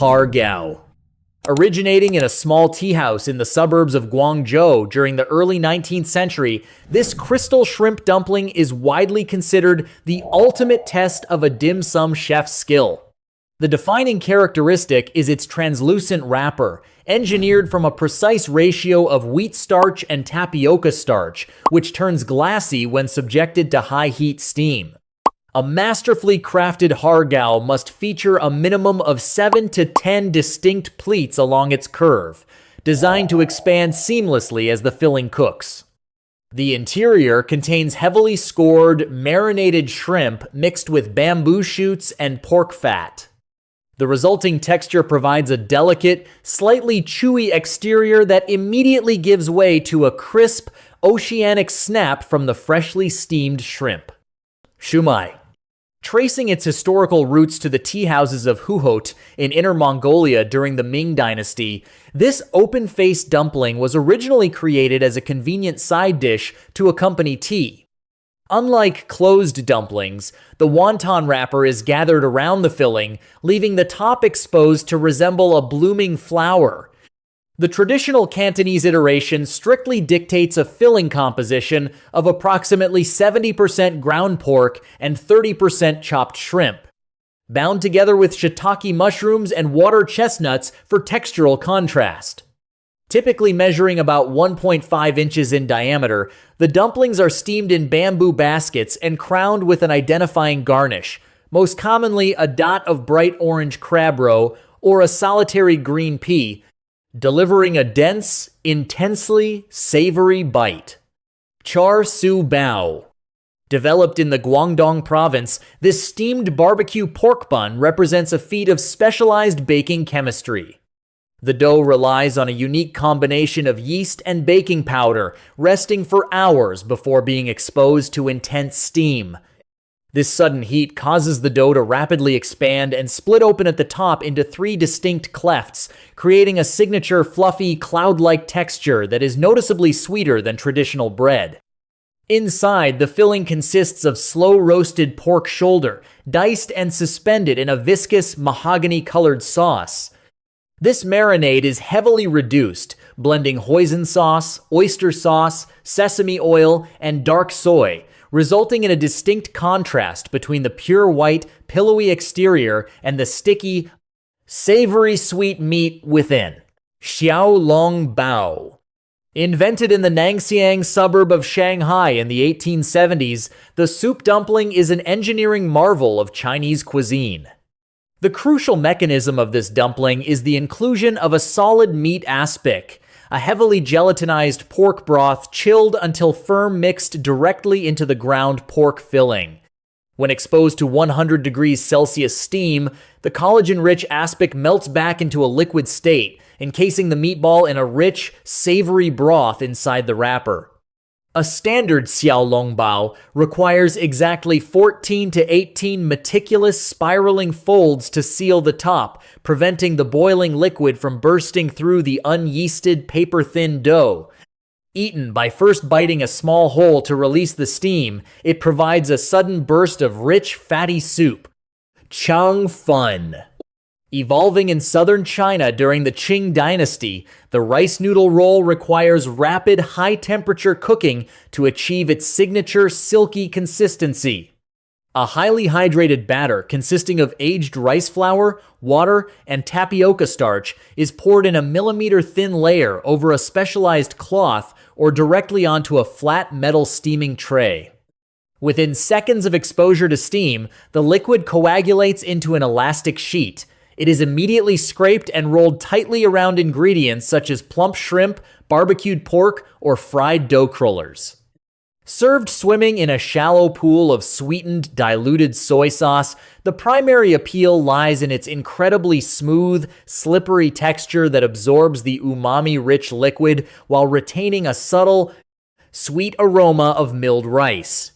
Har Gow. Originating in a small tea house in the suburbs of Guangzhou during the early 19th century, this crystal shrimp dumpling is widely considered the ultimate test of a dim sum chef's skill. The defining characteristic is its translucent wrapper, engineered from a precise ratio of wheat starch and tapioca starch, which turns glassy when subjected to high-heat steam. A masterfully crafted har gow must feature a minimum of 7 to 10 distinct pleats along its curve, designed to expand seamlessly as the filling cooks. The interior contains heavily scored, marinated shrimp mixed with bamboo shoots and pork fat. The resulting texture provides a delicate, slightly chewy exterior that immediately gives way to a crisp, oceanic snap from the freshly steamed shrimp. Shumai. Tracing its historical roots to the tea houses of Huhot in Inner Mongolia during the Ming Dynasty, this open-faced dumpling was originally created as a convenient side dish to accompany tea. Unlike closed dumplings, the wonton wrapper is gathered around the filling, leaving the top exposed to resemble a blooming flower. The traditional Cantonese iteration strictly dictates a filling composition of approximately 70% ground pork and 30% chopped shrimp, bound together with shiitake mushrooms and water chestnuts for textural contrast. Typically measuring about 1.5 inches in diameter, the dumplings are steamed in bamboo baskets and crowned with an identifying garnish, most commonly a dot of bright orange crab roe or a solitary green pea, delivering a dense, intensely savory bite. Char Siu Bao. Developed in the Guangdong province, this steamed barbecue pork bun represents a feat of specialized baking chemistry. The dough relies on a unique combination of yeast and baking powder, resting for hours before being exposed to intense steam. This sudden heat causes the dough to rapidly expand and split open at the top into 3 distinct clefts, creating a signature fluffy, cloud-like texture that is noticeably sweeter than traditional bread. Inside, the filling consists of slow-roasted pork shoulder, diced and suspended in a viscous, mahogany-colored sauce. This marinade is heavily reduced, blending hoisin sauce, oyster sauce, sesame oil, and dark soy, resulting in a distinct contrast between the pure white, pillowy exterior and the sticky, savory sweet meat within. Xiaolongbao. Invented in the Nangxiang suburb of Shanghai in the 1870s, the soup dumpling is an engineering marvel of Chinese cuisine. The crucial mechanism of this dumpling is the inclusion of a solid meat aspic, a heavily gelatinized pork broth chilled until firm mixed directly into the ground pork filling. When exposed to 100 degrees Celsius steam, the collagen-rich aspic melts back into a liquid state, encasing the meatball in a rich, savory broth inside the wrapper. A standard Xiaolongbao requires exactly 14 to 18 meticulous spiraling folds to seal the top, preventing the boiling liquid from bursting through the unyeasted paper-thin dough. Eaten by first biting a small hole to release the steam, it provides a sudden burst of rich, fatty soup. Cheong Fun. Evolving in southern China during the Qing dynasty, the rice noodle roll requires rapid, high-temperature cooking to achieve its signature silky consistency. A highly hydrated batter consisting of aged rice flour, water, and tapioca starch is poured in a millimeter-thin layer over a specialized cloth or directly onto a flat metal steaming tray. Within seconds of exposure to steam, the liquid coagulates into an elastic sheet. It is immediately scraped and rolled tightly around ingredients such as plump shrimp, barbecued pork, or fried dough crullers. Served swimming in a shallow pool of sweetened, diluted soy sauce, the primary appeal lies in its incredibly smooth, slippery texture that absorbs the umami-rich liquid while retaining a subtle, sweet aroma of milled rice.